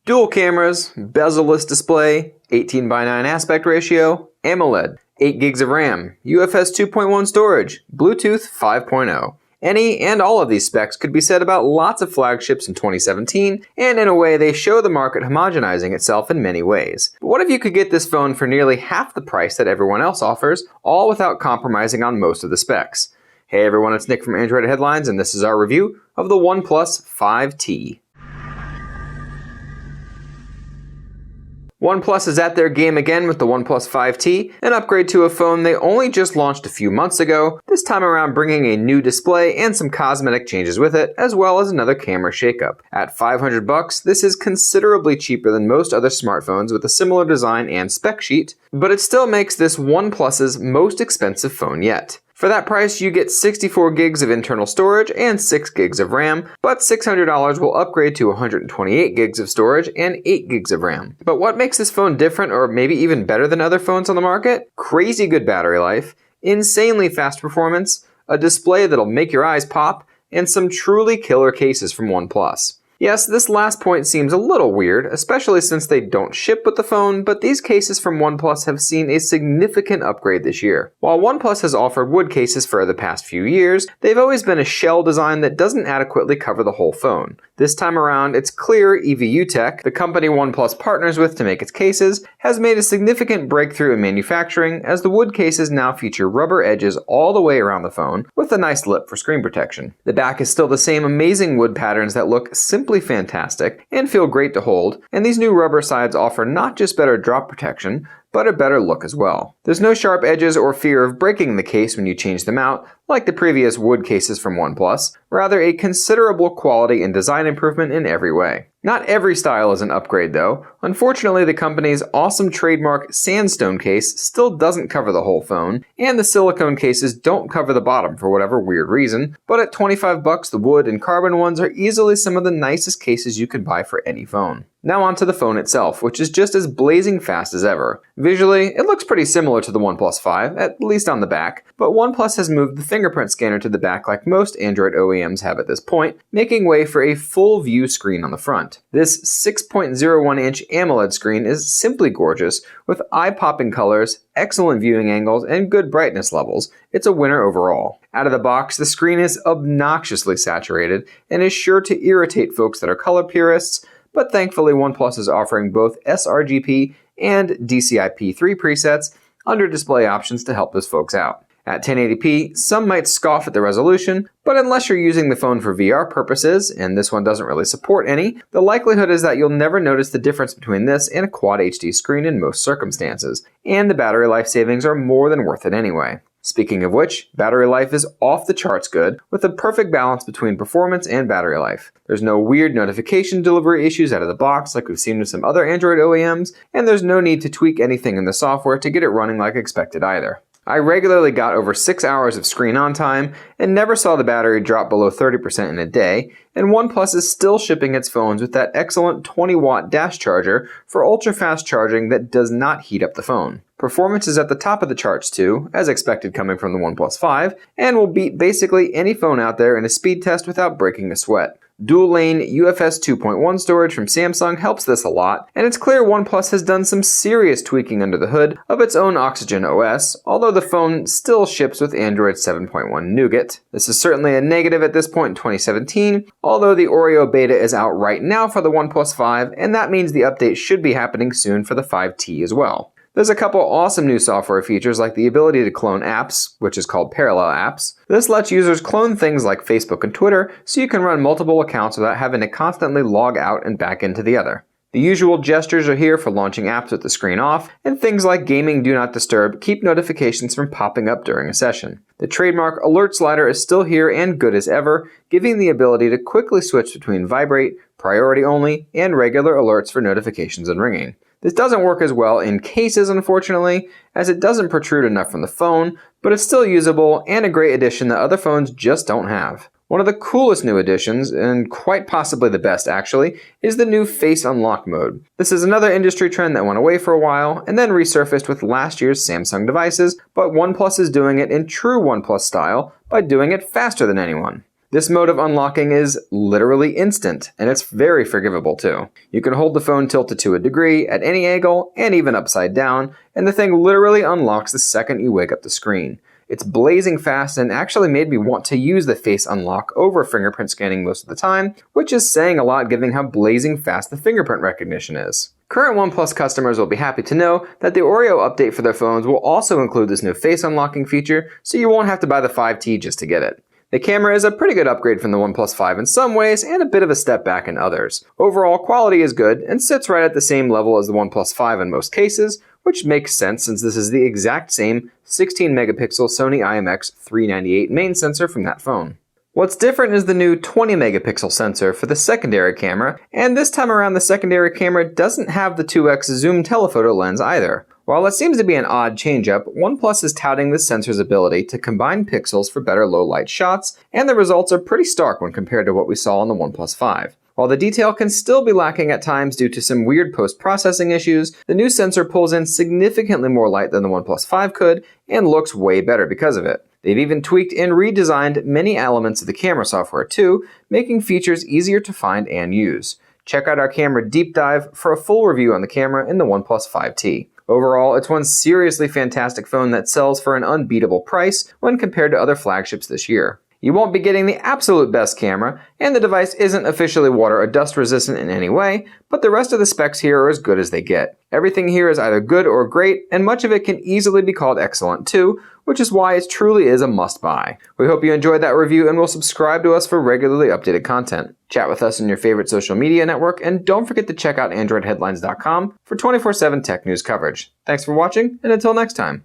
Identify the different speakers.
Speaker 1: Dual cameras, bezel-less display, 18:9 aspect ratio, AMOLED, 8 gigs of RAM, UFS 2.1 storage, Bluetooth 5.0. Any and all of these specs could be said about lots of flagships in 2017, and in a way they show the market homogenizing itself in many ways. But what if you could get this phone for nearly half the price that everyone else offers, all without compromising on most of the specs? Hey everyone, it's Nick from Android Headlines, and this is our review of the OnePlus 5T. OnePlus is at their game again with the OnePlus 5T, an upgrade to a phone they only just launched a few months ago, this time around bringing a new display and some cosmetic changes with it, as well as another camera shakeup. At $500, this is considerably cheaper than most other smartphones with a similar design and spec sheet, but it still makes this OnePlus's most expensive phone yet. For that price, you get 64 gigs of internal storage and 6 gigs of RAM, but $600 will upgrade to 128 gigs of storage and 8 gigs of RAM. But what makes this phone different or maybe even better than other phones on the market? Crazy good battery life, insanely fast performance, a display that'll make your eyes pop, and some truly killer cases from OnePlus. Yes, this last point seems a little weird, especially since they don't ship with the phone, but these cases from OnePlus have seen a significant upgrade this year. While OnePlus has offered wood cases for the past few years, they've always been a shell design that doesn't adequately cover the whole phone. This time around, it's clear EVU Tech, the company OnePlus partners with to make its cases, has made a significant breakthrough in manufacturing, as the wood cases now feature rubber edges all the way around the phone, with a nice lip for screen protection. The back is still the same amazing wood patterns that look simply fantastic and feel great to hold, and these new rubber sides offer not just better drop protection, but a better look as well. There's no sharp edges or fear of breaking the case when you change them out, like the previous wood cases from OnePlus, rather a considerable quality and design improvement in every way. Not every style is an upgrade though. Unfortunately, the company's awesome trademark sandstone case still doesn't cover the whole phone, and the silicone cases don't cover the bottom for whatever weird reason, but at $25 the wood and carbon ones are easily some of the nicest cases you could buy for any phone. Now onto the phone itself, which is just as blazing fast as ever. Visually, it looks pretty similar to the OnePlus 5, at least on the back, but OnePlus has moved the fingerprint scanner to the back like most Android OEMs have at this point, making way for a full view screen on the front. This 6.01-inch AMOLED screen is simply gorgeous, with eye-popping colors, excellent viewing angles, and good brightness levels. It's a winner overall. Out of the box, the screen is obnoxiously saturated and is sure to irritate folks that are color purists, but thankfully OnePlus is offering both sRGB and DCI-P3 presets under display options to help those folks out. At 1080p, some might scoff at the resolution, but unless you're using the phone for VR purposes, and this one doesn't really support any, the likelihood is that you'll never notice the difference between this and a Quad HD screen in most circumstances, and the battery life savings are more than worth it anyway. Speaking of which, battery life is off the charts good, with a perfect balance between performance and battery life. There's no weird notification delivery issues out of the box like we've seen with some other Android OEMs, and there's no need to tweak anything in the software to get it running like expected either. I regularly got over 6 hours of screen on time and never saw the battery drop below 30% in a day, and OnePlus is still shipping its phones with that excellent 20-watt dash charger for ultra-fast charging that does not heat up the phone. Performance is at the top of the charts too, as expected coming from the OnePlus 5, and will beat basically any phone out there in a speed test without breaking a sweat. Dual-lane UFS 2.1 storage from Samsung helps this a lot, and it's clear OnePlus has done some serious tweaking under the hood of its own OxygenOS, although the phone still ships with Android 7.1 Nougat. This is certainly a negative at this point in 2017, although the Oreo beta is out right now for the OnePlus 5, and that means the update should be happening soon for the 5T as well. There's a couple awesome new software features like the ability to clone apps, which is called parallel apps. This lets users clone things like Facebook and Twitter so you can run multiple accounts without having to constantly log out and back into the other. The usual gestures are here for launching apps with the screen off, and things like Gaming Do Not Disturb keep notifications from popping up during a session. The trademark alert slider is still here and good as ever, giving the ability to quickly switch between vibrate, priority only, and regular alerts for notifications and ringing. This doesn't work as well in cases, unfortunately, as it doesn't protrude enough from the phone, but it's still usable and a great addition that other phones just don't have. One of the coolest new additions, and quite possibly the best actually, is the new Face Unlock mode. This is another industry trend that went away for a while, and then resurfaced with last year's Samsung devices, but OnePlus is doing it in true OnePlus style by doing it faster than anyone. This mode of unlocking is literally instant, and it's very forgivable too. You can hold the phone tilted to a degree, at any angle, and even upside down, and the thing literally unlocks the second you wake up the screen. It's blazing fast and actually made me want to use the face unlock over fingerprint scanning most of the time, which is saying a lot given how blazing fast the fingerprint recognition is. Current OnePlus customers will be happy to know that the Oreo update for their phones will also include this new face unlocking feature, so you won't have to buy the 5T just to get it. The camera is a pretty good upgrade from the OnePlus 5 in some ways and a bit of a step back in others. Overall, quality is good and sits right at the same level as the OnePlus 5 in most cases, which makes sense since this is the exact same 16-megapixel Sony IMX398 main sensor from that phone. What's different is the new 20-megapixel sensor for the secondary camera, and this time around the secondary camera doesn't have the 2x zoom telephoto lens either. While it seems to be an odd change-up, OnePlus is touting this sensor's ability to combine pixels for better low-light shots, and the results are pretty stark when compared to what we saw on the OnePlus 5. While the detail can still be lacking at times due to some weird post-processing issues, the new sensor pulls in significantly more light than the OnePlus 5 could, and looks way better because of it. They've even tweaked and redesigned many elements of the camera software too, making features easier to find and use. Check out our camera deep dive for a full review on the camera in the OnePlus 5T. Overall, it's one seriously fantastic phone that sells for an unbeatable price when compared to other flagships this year. You won't be getting the absolute best camera, and the device isn't officially water or dust resistant in any way, but the rest of the specs here are as good as they get. Everything here is either good or great, and much of it can easily be called excellent too, which is why it truly is a must-buy. We hope you enjoyed that review and will subscribe to us for regularly updated content. Chat with us in your favorite social media network, and don't forget to check out AndroidHeadlines.com for 24/7 tech news coverage. Thanks for watching, and until next time.